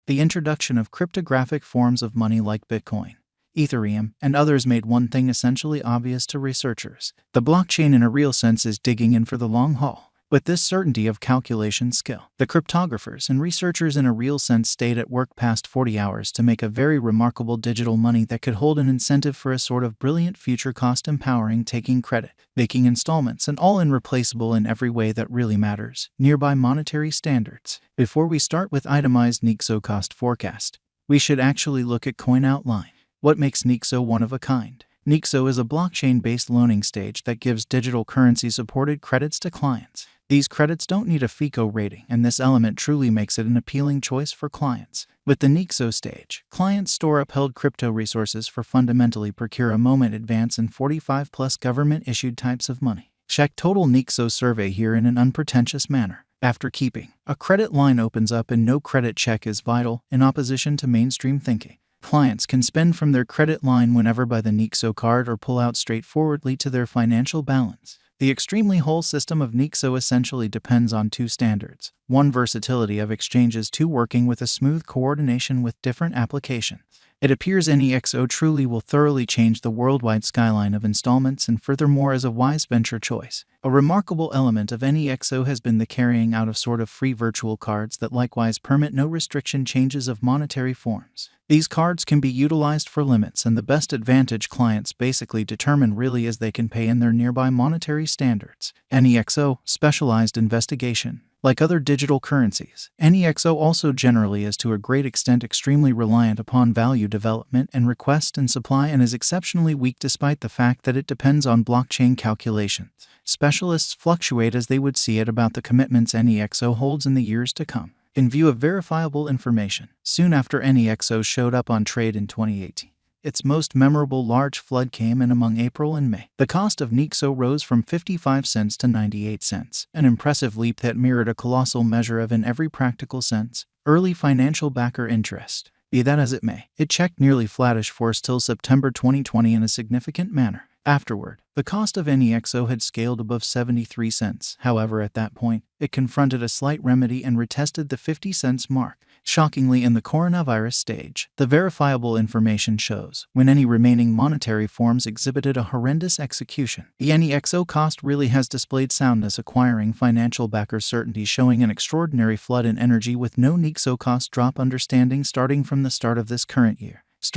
the introduction of cryptographic forms of money like Bitcoin, Ethereum, and others made one thing essentially obvious to researchers. The blockchain in a real sense is digging in for the long haul. With this certainty of calculation skill, the cryptographers and researchers in a real sense stayed at work past 40 hours to make a very remarkable digital money that could hold an incentive for a sort of brilliant future cost empowering taking credit, making installments, and all irreplaceable in every way that really matters, nearby monetary standards. Before we start with itemized Nexo cost forecast, we should actually look at coin outline. What makes Nexo one of a kind? Nexo is a blockchain-based loaning stage that gives digital currency-supported credits to clients. These credits don't need a FICO rating, and this element truly makes it an appealing choice for clients. With the Nexo stage, clients store upheld crypto resources for fundamentally procure a moment advance in 45-plus government-issued types of money. Check total Nexo survey here in an unpretentious manner. After keeping, a credit line opens up and no credit check is vital, in opposition to mainstream thinking. Clients can spend from their credit line whenever by the Nexo card or pull out straightforwardly to their financial balance. The extremely whole system of Nexo essentially depends on two standards. One, versatility of exchanges. Two, working with a smooth coordination with different applications. It appears Nexo truly will thoroughly change the worldwide skyline of installments and furthermore is a wise venture choice. A remarkable element of Nexo has been the carrying out of sort of free virtual cards that likewise permit no restriction changes of monetary forms. These cards can be utilized for limits, and the best advantage clients basically determine really is they can pay in their nearby monetary standards. Nexo, specialized investigation. Like other digital currencies, Nexo also generally is to a great extent extremely reliant upon value development and request and supply and is exceptionally weak despite the fact that it depends on blockchain calculations. Specialists fluctuate as they would see it about the commitments Nexo holds in the years to come. In view of verifiable information, soon after Nexo showed up on trade in 2018, its most memorable large flood came in among April and May. The cost of Nexo rose from 55 cents to 98 cents, an impressive leap that mirrored a colossal measure of, in every practical sense, early financial backer interest. Be that as it may, it checked nearly flattish force till September 2020 in a significant manner. Afterward, the cost of Nexo had scaled above 73 cents. However, at that point, it confronted a slight remedy and retested the 50 cents mark. Shockingly, in the coronavirus stage, the verifiable information shows, when any remaining monetary forms exhibited a horrendous execution, the Nexo cost really has displayed soundness, acquiring financial backer certainty, showing an extraordinary flood in energy with no Nexo cost drop. Understanding starting from the start of this current year. The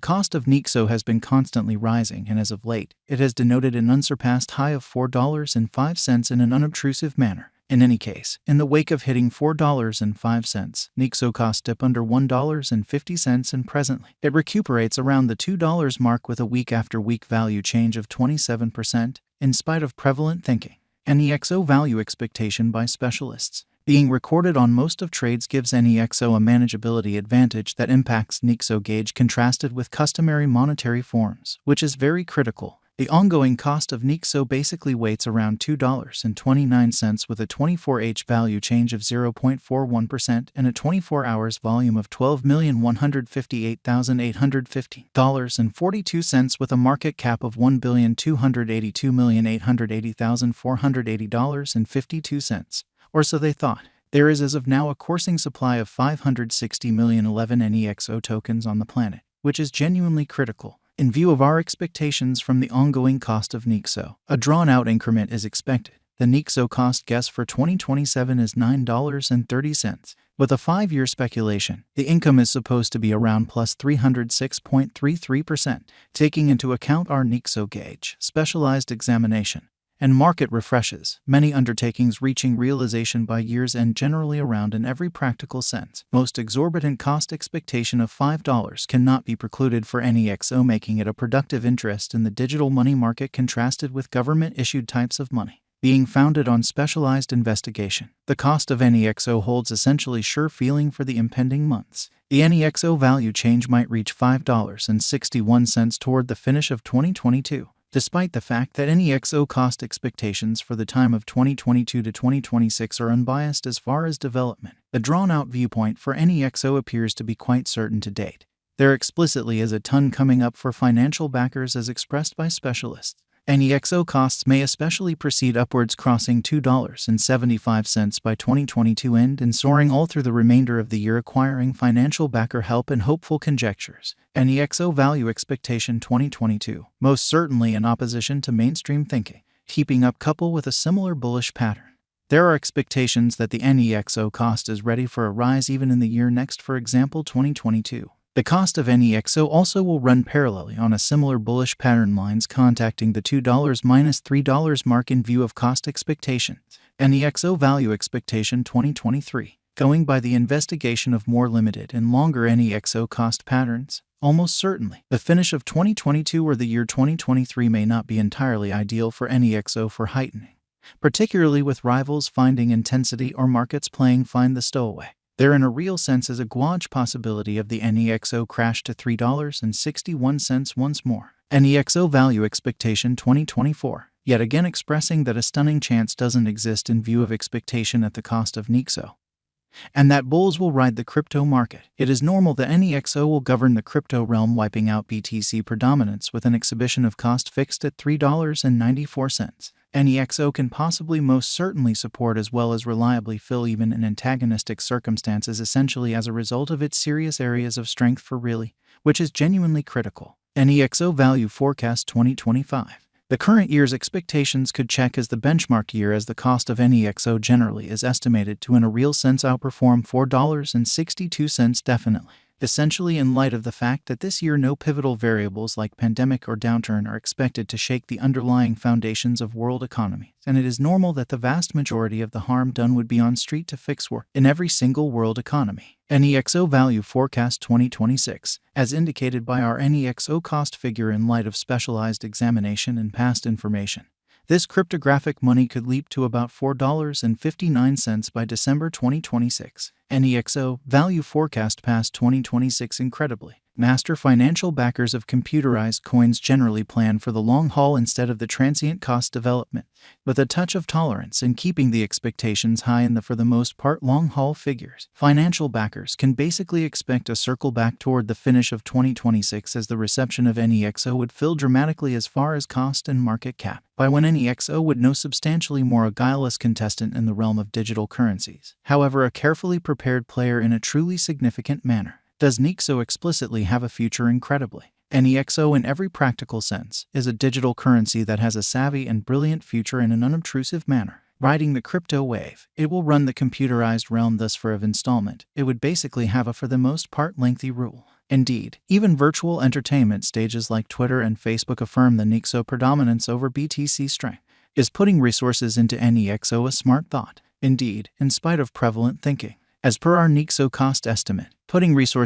cost of Nexo has been constantly rising, and as of late, it has denoted an unsurpassed high of $4.05 in an unobtrusive manner. In any case, in the wake of hitting $4.05, Nexo cost dip under $1.50 and presently, it recuperates around the $2 mark with a week-after-week value change of 27%, in spite of prevalent thinking. Nexo value expectation by specialists. Being recorded on most of trades gives Nexo a manageability advantage that impacts Nexo gauge contrasted with customary monetary forms, which is very critical. The ongoing cost of Nexo basically waits around $2.29 with a 24H value change of 0.41% and a 24 hours volume of $12,158,815.42 with a market cap of $1,282,880,480.52. Or so they thought. There is as of now a coursing supply of 560,011 Nexo tokens on the planet, which is genuinely critical. In view of our expectations from the ongoing cost of Nexo, a drawn-out increment is expected. The Nexo cost guess for 2027 is $9.30. With a 5-year speculation, the income is supposed to be around plus 306.33%, taking into account our Nexo gauge, specialized examination, and market refreshes, many undertakings reaching realization by year's end generally around in every practical sense. Most exorbitant cost expectation of $5 cannot be precluded for Nexo, making it a productive interest in the digital money market contrasted with government-issued types of money. Being founded on specialized investigation, the cost of Nexo holds essentially sure feeling for the impending months. The Nexo value change might reach $5.61 toward the finish of 2022. Despite the fact that Nexo cost expectations for the time of 2022 to 2026 are unbiased as far as development, the drawn-out viewpoint for Nexo appears to be quite certain to date. There explicitly is a ton coming up for financial backers as expressed by specialists. Nexo costs may especially proceed upwards, crossing $2.75 by 2022 end and soaring all through the remainder of the year, acquiring financial backer help and hopeful conjectures. Nexo value expectation 2022, most certainly in opposition to mainstream thinking, keeping up couple with a similar bullish pattern. There are expectations that the Nexo cost is ready for a rise even in the year next, for example 2022. The cost of Nexo also will run parallelly on a similar bullish pattern, lines contacting the $2-3 mark in view of cost expectations. Nexo value expectation 2023. Going by the investigation of more limited and longer Nexo cost patterns, almost certainly the finish of 2022 or the year 2023 may not be entirely ideal for Nexo for heightening, particularly with rivals finding intensity or markets playing find the stowaway. There in a real sense is a gauge possibility of the Nexo crash to $3.61 once more. Nexo value expectation 2024, yet again expressing that a stunning chance doesn't exist in view of expectation at the cost of Nexo, and that bulls will ride the crypto market. It is normal that Nexo will govern the crypto realm, wiping out BTC predominance with an exhibition of cost fixed at $3.94. Nexo can possibly most certainly support as well as reliably fill even in antagonistic circumstances, essentially as a result of its serious areas of strength for really, which is genuinely critical. Nexo value forecast 2025. The current year's expectations could check as the benchmark year, as the cost of Nexo generally is estimated to in a real sense outperform $4.62 definitely. Essentially in light of the fact that this year no pivotal variables like pandemic or downturn are expected to shake the underlying foundations of world economies, and it is normal that the vast majority of the harm done would be on street to fix war in every single world economy. Nexo value forecast 2026, as indicated by our Nexo cost figure in light of specialized examination and past information. This cryptographic money could leap to about $4.59 by December 2026. Nexo value forecast past 2026. Incredibly, master financial backers of computerized coins generally plan for the long haul instead of the transient cost development, with a touch of tolerance in keeping the expectations high in the for the most part long haul figures. Financial backers can basically expect a circle back toward the finish of 2026 as the reception of Nexo would fill dramatically as far as cost and market cap, by when Nexo would know substantially more, a guileless contestant in the realm of digital currencies. However, a carefully prepared player in a truly significant manner. Does Nexo explicitly have a future? Incredibly. Nexo in every practical sense is a digital currency that has a savvy and brilliant future in an unobtrusive manner. Riding the crypto wave, it will run the computerized realm. Thus for of installment, it would basically have a for the most part lengthy rule. Indeed, even virtual entertainment stages like Twitter and Facebook affirm the Nexo predominance over BTC strength. Is putting resources into Nexo a smart thought? Indeed, in spite of prevalent thinking. As per our Nexo cost estimate, putting resources